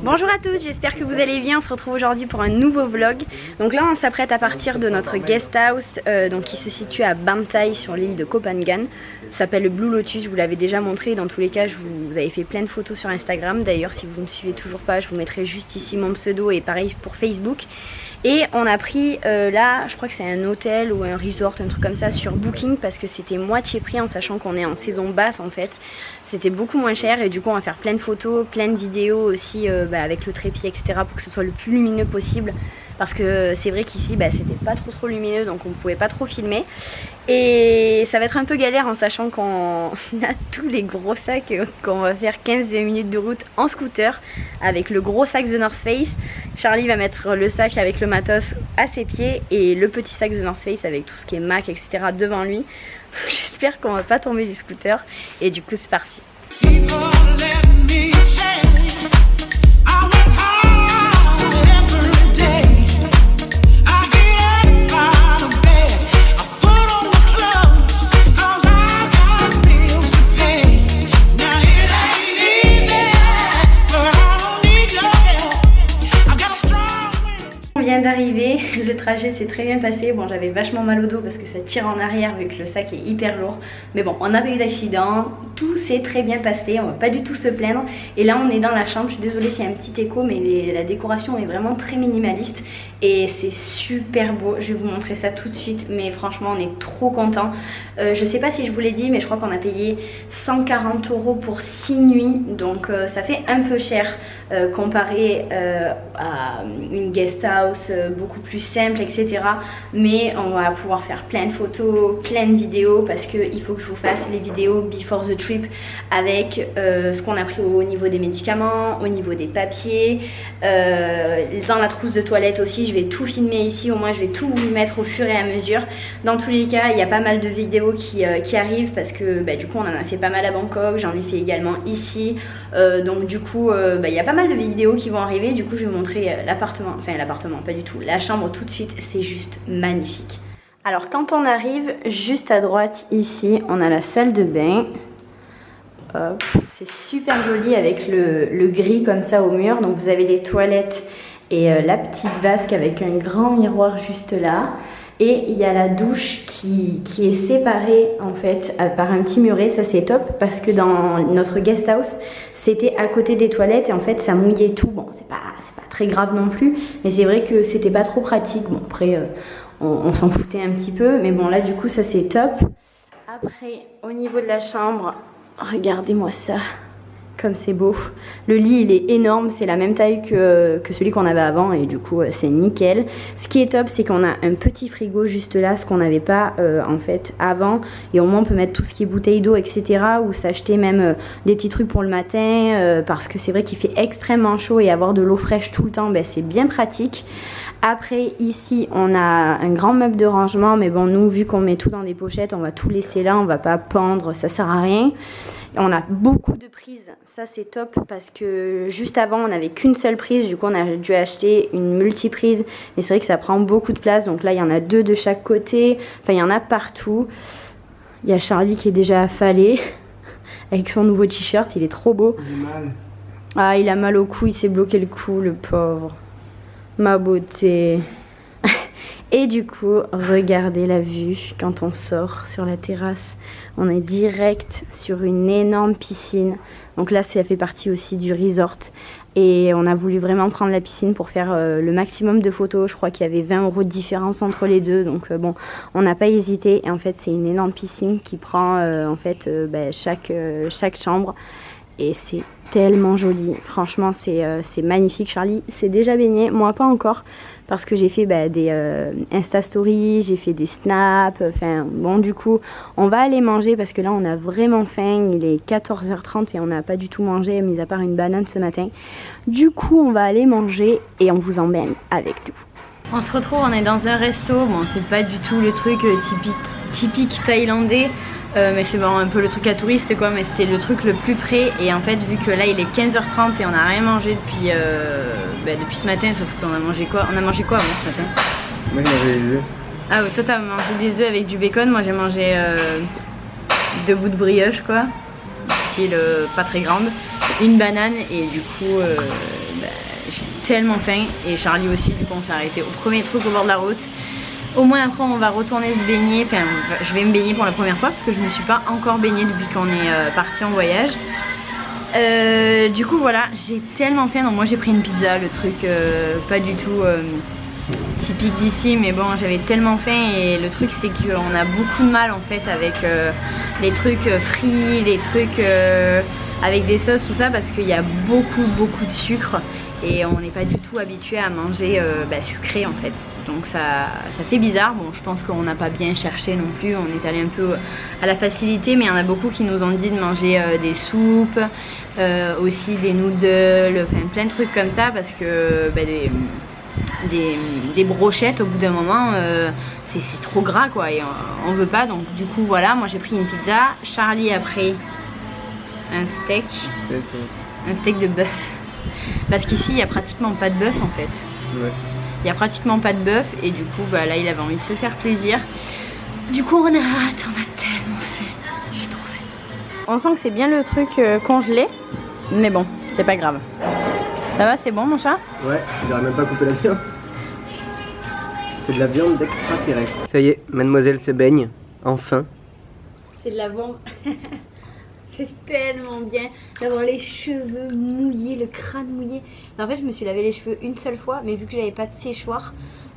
Bonjour à tous, j'espère que vous allez bien. On se retrouve aujourd'hui pour un nouveau vlog. Donc là on s'apprête à partir de notre guest house qui se situe à Bantai sur l'île de Koh Phangan. Ça s'appelle le Blue Lotus, je vous l'avais déjà montré. Dans tous les cas je vous avais fait plein de photos sur Instagram. D'ailleurs si vous ne me suivez toujours pas, je vous mettrai juste ici mon pseudo et pareil pour Facebook. Et on a pris là, je crois que c'est un hôtel ou un resort, un truc comme ça sur Booking parce que c'était moitié prix en sachant qu'on est en saison basse en fait. C'était beaucoup moins cher et du coup on va faire plein de photos, plein de vidéos aussi avec le trépied etc. pour que ce soit le plus lumineux possible. Parce que c'est vrai qu'ici c'était pas trop lumineux donc on pouvait pas trop filmer. Et ça va être un peu galère en sachant qu'on a tous les gros sacs, qu'on va faire 15-20 minutes de route en scooter avec le gros sac The North Face. Charlie va mettre le sac avec le matos à ses pieds et le petit sac The North Face avec tout ce qui est Mac etc. devant lui. J'espère qu'on va pas tomber du scooter et du coup c'est parti. D'arriver, le trajet s'est très bien passé. Bon, j'avais vachement mal au dos parce que ça tire en arrière vu que le sac est hyper lourd, mais bon, on n'a pas eu d'accident, tout s'est très bien passé, on va pas du tout se plaindre. Et là on est dans la chambre, je suis désolée s'il y a un petit écho mais la décoration est vraiment très minimaliste et c'est super beau. Je vais vous montrer ça tout de suite, mais franchement on est trop contents. Je sais pas si je vous l'ai dit mais je crois qu'on a payé 140 € pour 6 nuits, donc ça fait un peu cher comparé à une guest house beaucoup plus simple etc. Mais on va pouvoir faire plein de photos, plein de vidéos parce qu'il faut que je vous fasse les vidéos before the trip avec ce qu'on a pris au niveau des médicaments, au niveau des papiers, dans la trousse de toilette aussi. Je vais tout filmer ici, au moins je vais tout vous mettre au fur et à mesure. Dans tous les cas il y a pas mal de vidéos qui arrivent parce que du coup on en a fait pas mal à Bangkok, j'en ai fait également ici, donc du coup il y a pas mal de vidéos qui vont arriver. Du coup je vais vous montrer l'appartement, enfin l'appartement pas du tout, la chambre tout de suite, c'est juste magnifique. Alors quand on arrive juste à droite ici on a la salle de bain. C'est super joli avec le gris comme ça au mur. Donc vous avez les toilettes et la petite vasque avec un grand miroir juste là. Et il y a la douche qui est séparée en fait par un petit muret. Ça c'est top parce que dans notre guest house c'était à côté des toilettes et en fait ça mouillait tout. Bon c'est pas très grave non plus, mais c'est vrai que c'était pas trop pratique. Bon après on s'en foutait un petit peu, mais bon là du coup ça c'est top. Après au niveau de la chambre, regardez-moi ça, comme c'est beau. Le lit il est énorme, c'est la même taille que celui qu'on avait avant et du coup c'est nickel. Ce qui est top c'est qu'on a un petit frigo juste là, ce qu'on n'avait pas en fait avant. Et au moins on peut mettre tout ce qui est bouteilles d'eau etc. ou s'acheter même des petits trucs pour le matin parce que c'est vrai qu'il fait extrêmement chaud et avoir de l'eau fraîche tout le temps c'est bien pratique. Après ici on a un grand meuble de rangement, mais bon nous vu qu'on met tout dans des pochettes on va tout laisser là, on va pas pendre, ça sert à rien. Et on a beaucoup de prises, ça c'est top parce que juste avant on n'avait qu'une seule prise, du coup on a dû acheter une multiprise, mais c'est vrai que ça prend beaucoup de place. Donc là il y en a 2 de chaque côté, enfin il y en a partout. Il y a Charlie qui est déjà affalé avec son nouveau t-shirt, il est trop beau. Il a mal. Ah il a mal au cou, il s'est bloqué le cou le pauvre. Ma beauté. Et du coup, regardez la vue quand on sort sur la terrasse. On est direct sur une énorme piscine. Donc là, ça fait partie aussi du resort. Et on a voulu vraiment prendre la piscine pour faire le maximum de photos. Je crois qu'il y avait 20 € de différence entre les deux. Donc bon, on n'a pas hésité. Et en fait, c'est une énorme piscine qui prend en fait chaque chambre. Et c'est tellement joli, franchement c'est magnifique. Charlie s'est déjà baigné, moi pas encore parce que j'ai fait des Insta Stories, j'ai fait des snaps, enfin bon du coup on va aller manger parce que là on a vraiment faim, il est 14h30 et on n'a pas du tout mangé mis à part une banane ce matin. Du coup on va aller manger et on vous emmène avec nous. On se retrouve, on est dans un resto, bon c'est pas du tout le truc typique thaïlandais. Mais c'est bon, un peu le truc à touriste quoi, mais c'était le truc le plus près. Et en fait vu que là il est 15h30 et on n'a rien mangé depuis ce matin, sauf qu'on a mangé quoi? On a mangé quoi avant ce matin? Moi j'ai mangé des œufs. Ah oui, toi t'as mangé des œufs avec du bacon, moi j'ai mangé 2 bouts de brioche quoi, style pas très grande. une banane et du coup j'ai tellement faim et Charlie aussi, du coup on s'est arrêté au premier truc au bord de la route. Au moins après on va retourner se baigner, enfin je vais me baigner pour la première fois parce que je me suis pas encore baignée depuis qu'on est parti en voyage. Du coup voilà, j'ai tellement faim, donc moi j'ai pris une pizza, le truc pas du tout typique d'ici, mais bon j'avais tellement faim et le truc c'est qu'on a beaucoup de mal en fait avec les trucs frits, les trucs avec des sauces, tout ça, parce qu'il y a beaucoup de sucre et on n'est pas du tout habitué à manger sucré en fait, donc ça fait bizarre. Bon, je pense qu'on n'a pas bien cherché non plus, on est allé un peu à la facilité, mais il y en a beaucoup qui nous ont dit de manger des soupes, aussi des noodles, enfin plein de trucs comme ça, parce que des brochettes au bout d'un moment c'est trop gras quoi et on veut pas, donc du coup voilà, moi j'ai pris une pizza, Charlie a pris un steak de bœuf. Parce qu'ici il n'y a pratiquement pas de bœuf en fait. Ouais. Il n'y a pratiquement pas de bœuf et du coup là il avait envie de se faire plaisir. Du coup on a hâte, on a tellement faim. J'ai trop faim. On sent que c'est bien le truc congelé, mais bon, c'est pas grave. Ça va, c'est bon mon chat? Ouais, j'aurais même pas coupé la viande. C'est de la viande d'extraterrestre. Ça y est, mademoiselle se baigne, enfin. C'est de la viande. C'est tellement bien d'avoir les cheveux mouillés, le crâne mouillé. En fait, je me suis lavé les cheveux une seule fois, mais vu que j'avais pas de séchoir,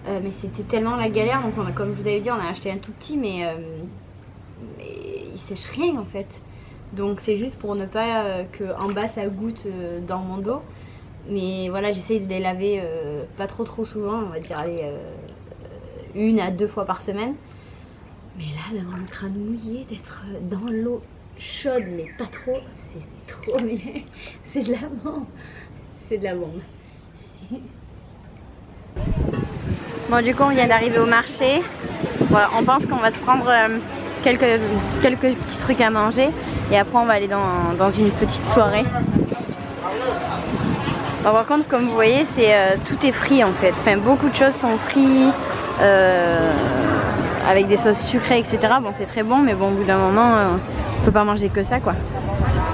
mais c'était tellement la galère. Donc, comme je vous avais dit, on a acheté un tout petit, mais il sèche rien en fait. Donc, c'est juste pour ne pas que en bas ça goûte dans mon dos. Mais voilà, j'essaye de les laver pas trop souvent, on va dire allez, 1 à 2 fois par semaine. Mais là, d'avoir le crâne mouillé, d'être dans l'eau chaude mais pas trop, c'est trop bien. C'est de la bombe. C'est de la bombe. Bon, du coup on vient d'arriver au marché. Voilà, on pense qu'on va se prendre quelques petits trucs à manger et après on va aller dans une petite soirée. Bon, par contre comme vous voyez tout est frit en fait, enfin beaucoup de choses sont frites avec des sauces sucrées etc. Bon c'est très bon, mais bon au bout d'un moment on peut pas manger que ça quoi.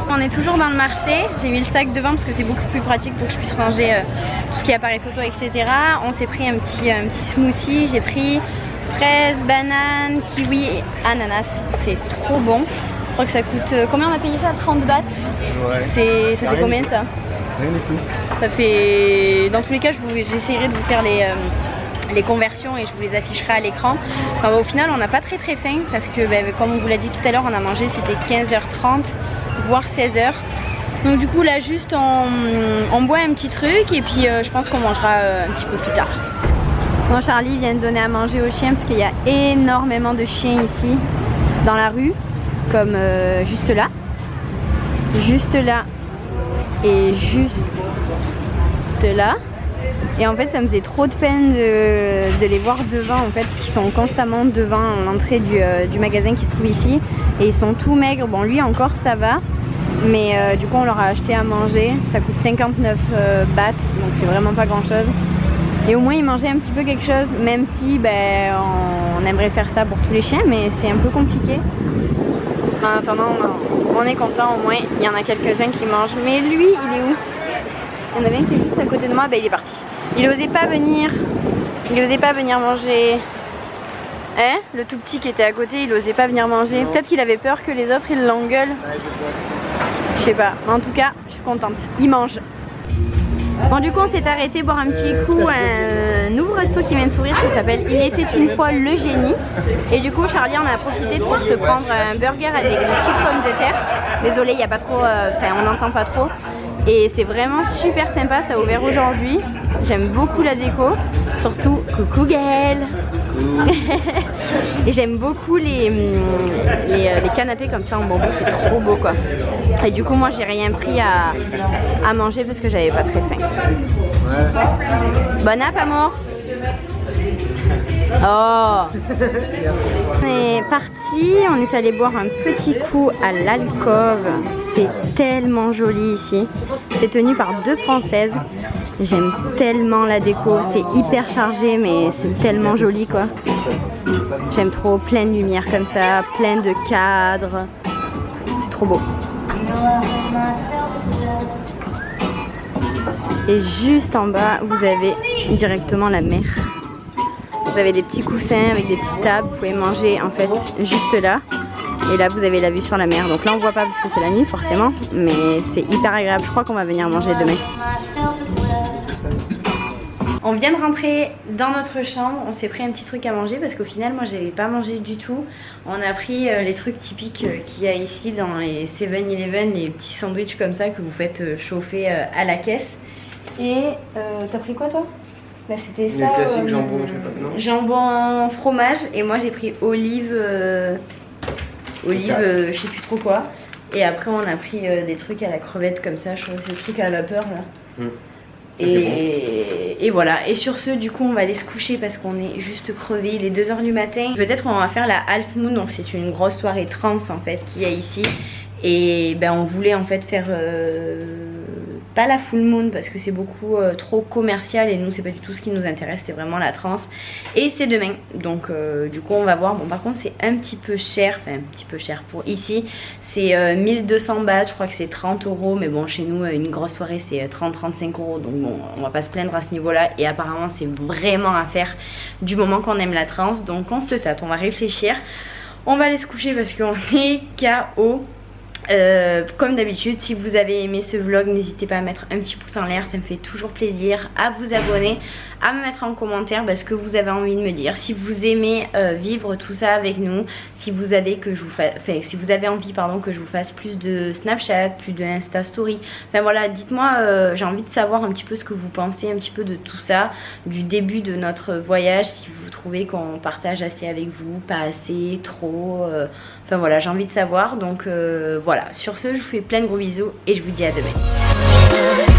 On est toujours dans le marché, j'ai mis le sac devant parce que c'est beaucoup plus pratique pour que je puisse ranger tout ce qui est appareil photo etc. On s'est pris un petit smoothie, j'ai pris fraises, bananes, kiwi et ananas, c'est trop bon. Je crois que ça coûte, combien on a payé ça? 30 bahts. Ouais. Ça fait combien ça? Rien du tout. Ça fait, dans tous les cas j'essaierai de vous faire les conversions et je vous les afficherai à l'écran. Enfin, au final on n'a pas très faim parce que comme on vous l'a dit tout à l'heure, on a mangé c'était 15h30 voire 16h. Donc du coup là juste on boit un petit truc et puis je pense qu'on mangera un petit peu plus tard. Moi Charlie vient de donner à manger aux chiens parce qu'il y a énormément de chiens ici dans la rue, comme juste là et juste là. Et en fait ça me faisait trop de peine de les voir devant en fait, parce qu'ils sont constamment devant l'entrée du magasin qui se trouve ici et ils sont tout maigres. Bon lui encore ça va, mais du coup on leur a acheté à manger, ça coûte 59 bahts, donc c'est vraiment pas grand chose. Et au moins ils mangeaient un petit peu quelque chose, même si on aimerait faire ça pour tous les chiens, mais c'est un peu compliqué. En attendant on est content, au moins il y en a quelques-uns qui mangent. Mais lui il est où? Il y en avait un qui est juste à côté de moi, il est parti. Il osait pas venir manger. Hein? Le tout petit qui était à côté, il osait pas venir manger. Peut-être qu'il avait peur que les autres ils l'engueulent. Je sais pas. En tout cas, je suis contente. Il mange. Bon, du coup, on s'est arrêté boire un petit coup à un nouveau resto qui vient de s'ouvrir. Ça s'appelle Il était une fois le génie. Et du coup, Charlie en a profité pour se prendre un burger avec des petites pommes de terre. Désolée, il n'y a pas trop. Enfin, on n'entend pas trop. Et c'est vraiment super sympa, ça a ouvert aujourd'hui. J'aime beaucoup la déco, surtout coucou Gaëlle. Et j'aime beaucoup les canapés comme ça en bambou, c'est trop beau quoi. Et du coup moi j'ai rien pris à manger parce que j'avais pas très faim. Bon app amour. Oh. On est parti, on est allé boire un petit coup à l'alcôve. C'est tellement joli ici. C'est tenu par 2 Françaises. J'aime tellement la déco, c'est hyper chargé mais c'est tellement joli quoi. J'aime trop, plein de lumière comme ça, plein de cadres. C'est trop beau. Et juste en bas, vous avez directement la mer. Vous avez des petits coussins avec des petites tables. Vous pouvez manger en fait juste là. Et là, vous avez la vue sur la mer. Donc là, on voit pas parce que c'est la nuit forcément. Mais c'est hyper agréable. Je crois qu'on va venir manger demain. On vient de rentrer dans notre chambre. On s'est pris un petit truc à manger parce qu'au final, moi, j'avais pas mangé du tout. On a pris les trucs typiques qu'il y a ici dans les 7-Eleven, les petits sandwichs comme ça que vous faites chauffer à la caisse. Et t'as pris quoi toi? Bah, c'était ça. Le classique jambon, je sais pas, non? Jambon fromage. Et moi j'ai pris olive, je sais plus trop quoi. Et après on a pris des trucs à la crevette comme ça, je trouve ces trucs à la vapeur là. Et voilà, et sur ce du coup on va aller se coucher parce qu'on est juste crevé, il est 2 h du matin. Peut-être on va faire la half moon, donc c'est une grosse soirée trance en fait qu'il y a ici. Et ben on voulait en fait faire pas la full moon parce que c'est beaucoup trop commercial et nous c'est pas du tout ce qui nous intéresse, c'est vraiment la trance. Et c'est demain, donc du coup on va voir. Bon par contre c'est un petit peu cher, enfin un petit peu cher pour ici, c'est 1200 bahts, je crois que c'est 30 €, mais bon chez nous une grosse soirée c'est 30-35 €, donc bon on va pas se plaindre à ce niveau là. Et apparemment c'est vraiment à faire du moment qu'on aime la trance, donc on se tâte, on va réfléchir. On va aller se coucher parce qu'on est KO. Comme d'habitude, si vous avez aimé ce vlog, n'hésitez pas à mettre un petit pouce en l'air, ça me fait toujours plaisir. À vous abonner, à me mettre en commentaire ce que vous avez envie de me dire. Si vous aimez vivre tout ça avec nous, si vous avez que je vous fasse, si vous avez envie que je vous fasse plus de Snapchat, plus de Insta Story. Enfin voilà, dites-moi, j'ai envie de savoir un petit peu ce que vous pensez un petit peu de tout ça, du début de notre voyage. Si vous trouvez qu'on partage assez avec vous, pas assez, trop. Enfin voilà, j'ai envie de savoir. Donc voilà. Sur ce, je vous fais plein de gros bisous et je vous dis à demain.